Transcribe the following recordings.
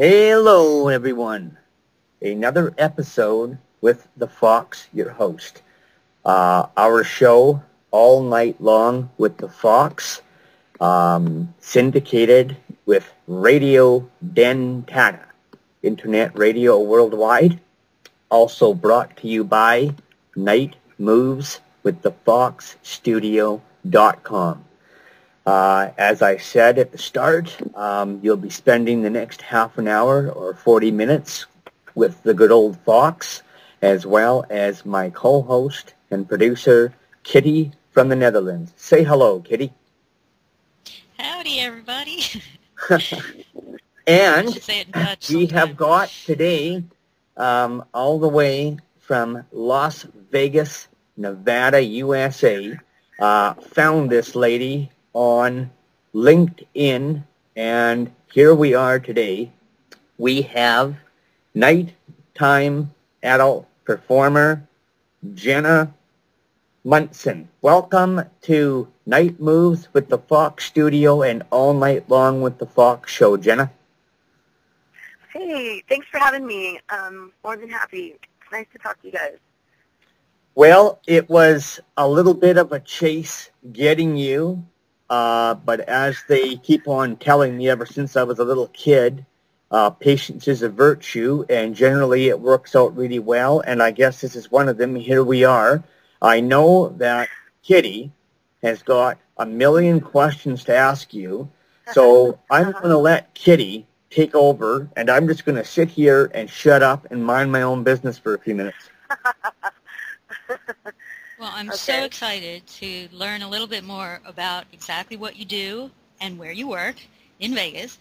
Hello, everyone. Another episode with the Fox, your host. Our show, All Night Long with the Fox, syndicated with Radio Dentata, Internet Radio Worldwide. Also brought to you by Night Moves with the Fox Studio.com. As I said at the start, you'll be spending the next half an hour or 40 minutes with the good old Fox, as well as my co-host and producer, Kitty from the Netherlands. Say hello, Kitty. Howdy, everybody. And Should say it in Dutch we have sometime. got today, all the way from Las Vegas, Nevada, USA, found this lady on LinkedIn, and here we are today. We have nighttime adult performer Jenna Munson. Welcome to Night Moves with the Fox Studio and All Night Long with the Fox Show, Jenna. Hey, thanks for having me. More than happy. It's nice to talk to you guys. Well, it was a little bit of a chase getting you, but as they keep on telling me ever since I was a little kid, patience is a virtue, and generally it works out really well, and I guess this is one of them. Here we are. I know that Kitty has got a million questions to ask you, so I'm going to let Kitty take over, and I'm just going to sit here and shut up and mind my own business for a few minutes. Well, I'm so excited to learn a little bit more about exactly what you do and where you work in Vegas,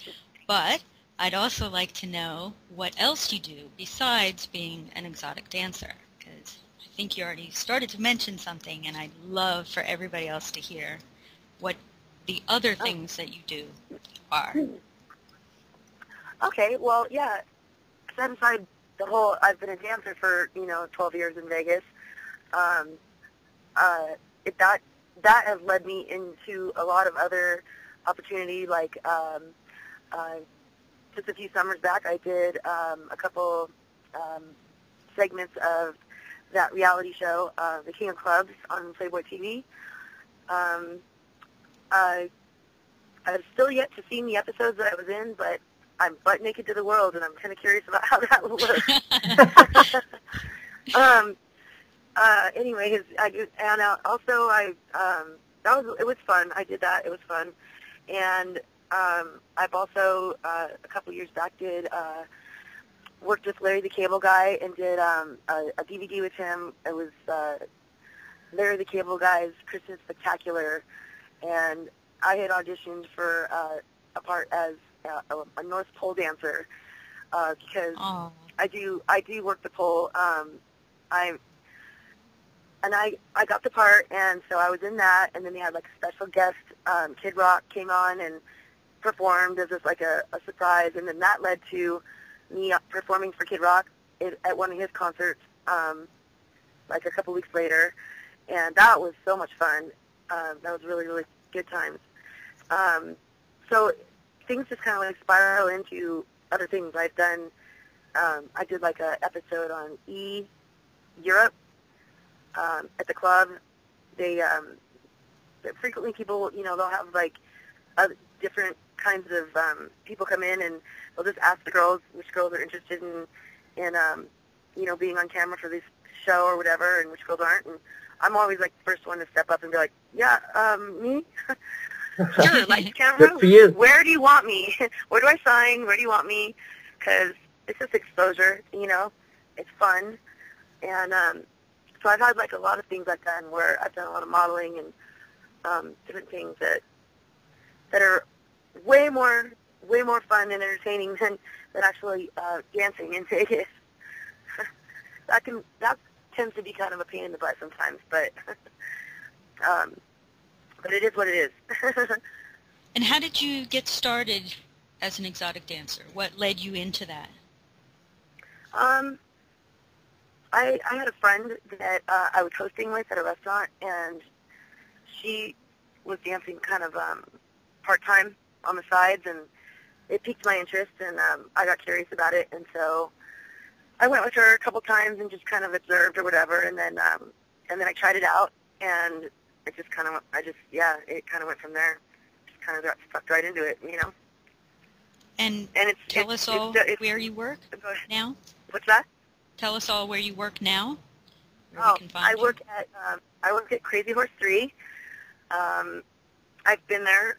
but I'd also like to know what else you do besides being an exotic dancer, because I think you already started to mention something, and I'd love for everybody else to hear what the other things that you do are. Okay, well, yeah. Set aside I've been a dancer for, 12 years in Vegas. That has led me into a lot of other opportunity, like just a few summers back I did a couple segments of that reality show, The King of Clubs on Playboy TV. I've still yet to see the episodes that I was in, but I'm butt naked to the world, and I'm kind of curious about how that will work. Anyways, it was fun. I did that. It was fun. And I've also, a couple years back, worked with Larry the Cable Guy and did a DVD with him. It was Larry the Cable Guy's Christmas Spectacular, and I had auditioned for a part as a North Pole dancer because I do work the pole. I got the part, and so I was in that, and then they had like a special guest, Kid Rock came on and performed as just like a surprise, and then that led to me performing for Kid Rock at one of his concerts like a couple weeks later, and that was so much fun. That was really, really good times. So things just kind of like spiral into other things I've done. I did like an episode on Europe at the club. They frequently people, they'll have like different kinds of people come in, and they'll just ask the girls which girls are interested in being on camera for this show or whatever, and which girls aren't. And I'm always like the first one to step up and be like, yeah, me. Sure, lights, camera. Good for you. Where do you want me? Where do I sign? Where do you want me? Because it's just exposure, It's fun. And so I've had like a lot of things I've done where I've done a lot of modeling and different things that are way more fun and entertaining than actually dancing in Vegas. that tends to be kind of a pain in the butt sometimes, but it is what it is. And how did you get started as an exotic dancer? What led you into that? I had a friend that I was hosting with at a restaurant, and she was dancing kind of part-time on the sides, and it piqued my interest, and I got curious about it, and so I went with her a couple times and just kind of observed or whatever, and then I tried it out, and it just kind of, it kind of went from there. Just kind of got sucked right into it, you know. And tell us all where you work now. What's that? Tell us all where you work now. Where Oh, we can find you. I work at Crazy Horse 3. I've been there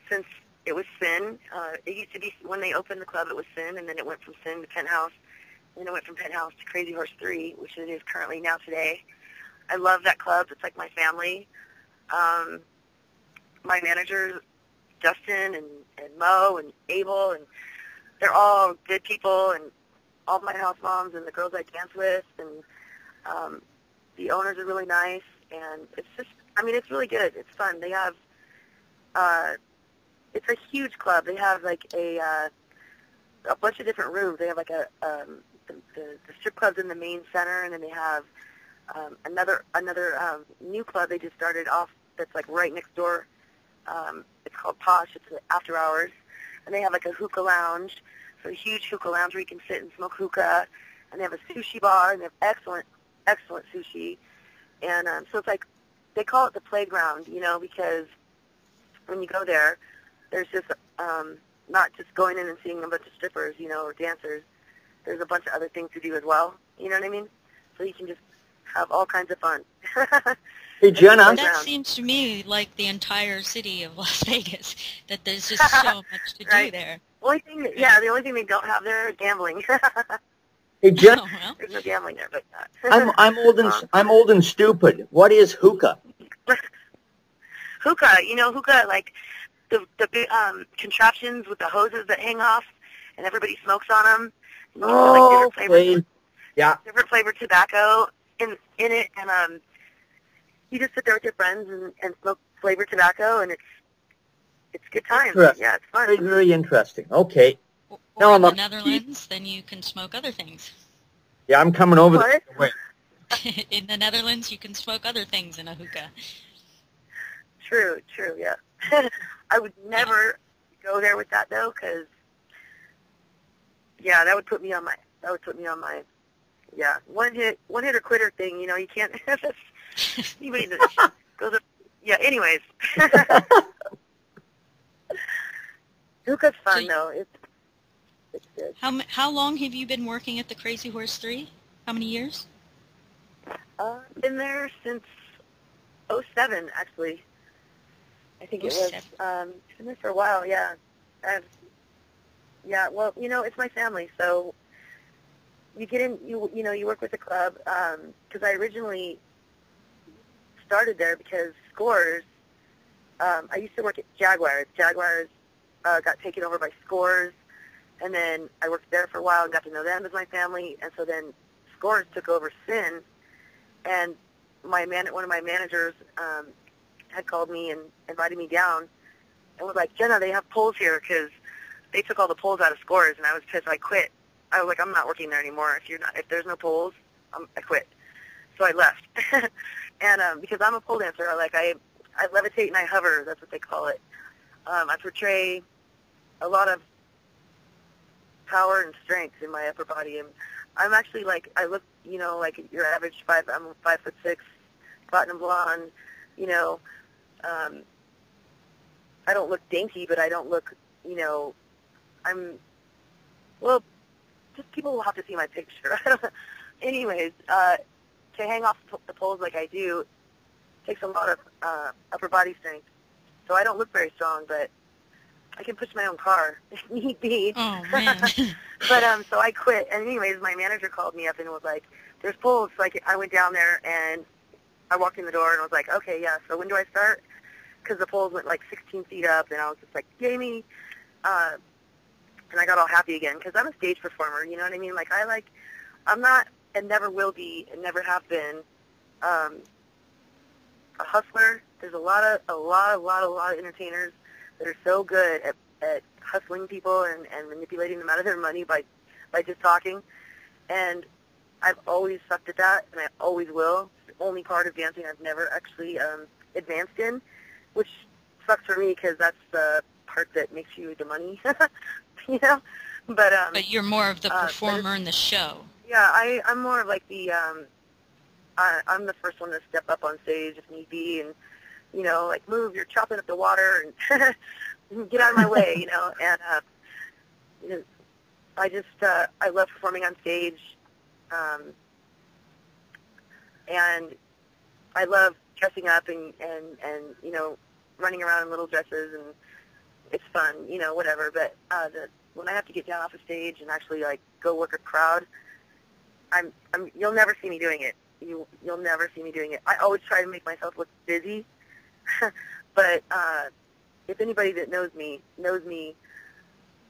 since it was Sin. It used to be, when they opened the club, it was Sin, and then it went from Sin to Penthouse, and then it went from Penthouse to Crazy Horse 3, which it is currently now today. I love that club. It's like my family. My managers, Justin and Mo and Abel, and they're all good people, and all my house moms and the girls I dance with, and the owners are really nice, and it's just, I mean, it's really good. It's fun. They have, it's a huge club. They have like a bunch of different rooms. They have like the strip club's in the main center, and then they have another new club they just started off that's like right next door. It's called Posh. It's after hours, and they have like a hookah lounge, so a huge hookah lounge where you can sit and smoke hookah, and they have a sushi bar, and they have excellent sushi, and so it's like they call it the playground, you know, because when you go there, there's just not just going in and seeing a bunch of strippers, you know, or dancers. There's a bunch of other things to do as well. You know what I mean? So you can just have all kinds of fun. Hey, Jenna. That seems to me like the entire city of Las Vegas, that there's just so much to do there. The only thing they don't have there is gambling. Hey, Jenna. Oh, well. There's no gambling there, but I'm old and stupid. What is hookah? Hookah, you know, like the big contraptions with the hoses that hang off, and everybody smokes on them. And you get, like, different flavored tobacco in it, and you just sit there with your friends and smoke flavored tobacco, and it's good times. Yeah, it's fun. Very, very interesting. Okay. Or in the Netherlands, then you can smoke other things. Yeah, I'm coming over there. Wait. In the Netherlands, you can smoke other things in a hookah. True, yeah. I would never go there with that, though, because, yeah, that would put me on my, one hit or quitter thing, you know, you can't, anybody that goes up, yeah, anyways. Hookah's fun, though. It's good. How long have you been working at the Crazy Horse 3? How many years? Been there since 2007, actually. I think it was. Been there for a while, yeah. Well, you know, it's my family, so you get in, you work with the club, because I originally started there because Scores, I used to work at Jaguars. Jaguars got taken over by Scores, and then I worked there for a while and got to know them as my family, and so then Scores took over Sin, and one of my managers had called me and invited me down and was like, Jenna, they have poles here because they took all the poles out of Scores, and I was pissed. I quit. I was like, I'm not working there anymore. If there's no poles, I quit. So I left. And because I'm a pole dancer, I levitate and I hover. That's what they call it. I portray a lot of power and strength in my upper body, and I'm actually I look, you know, like your average I'm 5'6", platinum blonde, you know. I don't look dainty, but I don't look, you know, just people will have to see my picture. Anyways, to hang off the poles like I do takes a lot of upper body strength. So I don't look very strong, but I can push my own car if need be. Oh, man. But so I quit. And anyways, my manager called me up and was like, there's poles. So I went down there and I walked in the door and I was like, okay, yeah, so when do I start? Because the poles went like 16 feet up, and I was just like, yay me. And I got all happy again because I'm a stage performer, you know what I mean? I'm not and never will be and never have been a hustler. There's a lot of entertainers that are so good at hustling people and manipulating them out of their money by just talking. And I've always sucked at that, and I always will. It's the only part of dancing I've never actually advanced in, which sucks for me because that's the part that makes you the money, you know. But you're more of the but performer in the show. yeah, I'm more of like the I'm the first one to step up on stage if need be, and you know, like move, you're chopping up the water, and get out of my way, you know. And you know, I love performing on stage, and I love dressing up and you know, running around in little dresses, and it's fun, you know, whatever. But when I have to get down off the stage and actually like go work a crowd, you'll never see me doing it. You'll never see me doing it. I always try to make myself look busy, but if anybody that knows me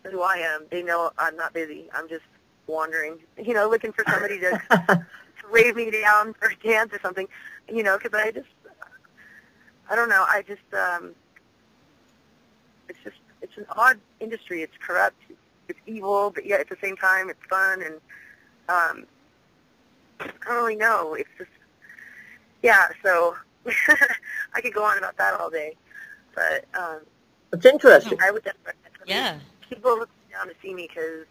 who I am, they know I'm not busy. I'm just wandering, you know, looking for somebody to wave me down for a dance or something, you know, because I don't know, it's an odd industry. It's corrupt, it's evil, but yet at the same time it's fun, and I don't really know. It's just, yeah, so I could go on about that all day, but it's interesting. I would definitely Yeah. people look down to see me because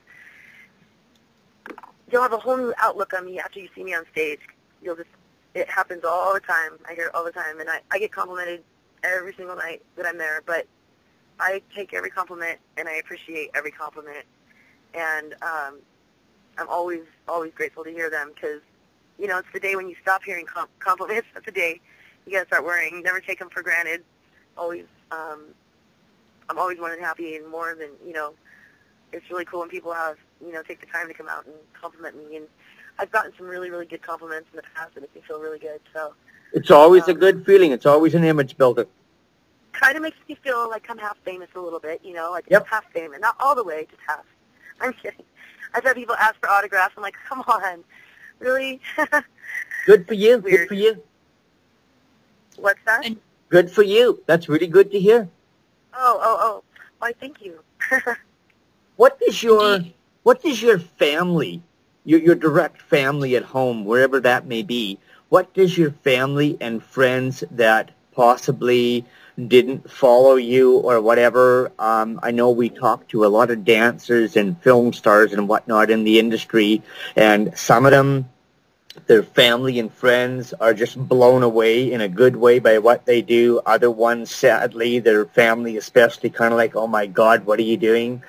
you'll have a whole new outlook on me after you see me on stage. It happens all the time. I hear it all the time, and I get complimented every single night that I'm there, but I take every compliment, and I appreciate every compliment, and I'm always grateful to hear them, because, you know, it's the day when you stop hearing compliments. That's the day you got to start worrying. Never take them for granted. Always, I'm always more than happy, and more than, you know, it's really cool when people have, you know, take the time to come out and compliment me, and I've gotten some really, really good compliments in the past that make me feel really good, so. It's always a good feeling. It's always an image builder. Kind of makes me feel like I'm half famous a little bit, you know, like half famous, not all the way, just half. I'm kidding. I've had people ask for autographs. I'm like, come on, really? Good for you. Weird. Good for you. What's that? Good for you. That's really good to hear. Oh. Why, thank you. What does your family, your direct family at home, wherever that may be, what does your family and friends that possibly didn't follow you or whatever, I know we talk to a lot of dancers and film stars and whatnot in the industry, and some of them, their family and friends are just blown away in a good way by what they do. Other ones, sadly, their family especially kind of like, oh my God, what are you doing?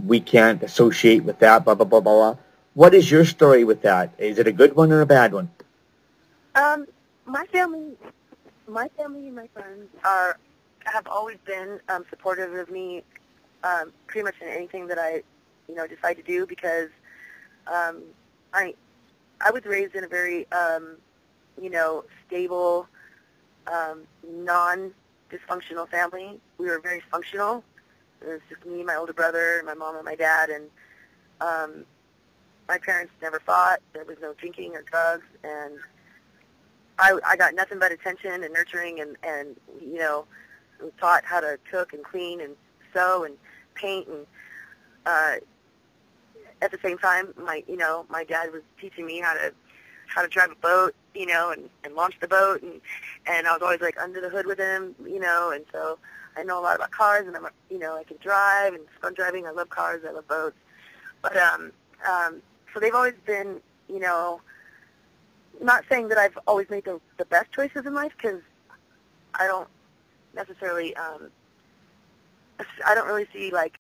We can't associate with that, blah, blah, blah, blah, blah. What is your story with that? Is it a good one or a bad one? My family and my friends have always been supportive of me, pretty much in anything that I, you know, decide to do, because I was raised in a very, you know, stable, non-dysfunctional family. We were very functional. It was just me, my older brother, my mom, and my dad, and my parents never fought. There was no drinking or drugs, and I got nothing but attention and nurturing, and you know, was taught how to cook and clean and sew and paint, and at the same time, my dad was teaching me how to drive a boat, you know, and launch the boat, and I was always like under the hood with him, you know, and so I know a lot about cars, and I can drive, and it's fun driving. I love cars, I love boats, but so they've always been, you know, not saying that I've always made the best choices in life, because I don't necessarily, I don't really see, like,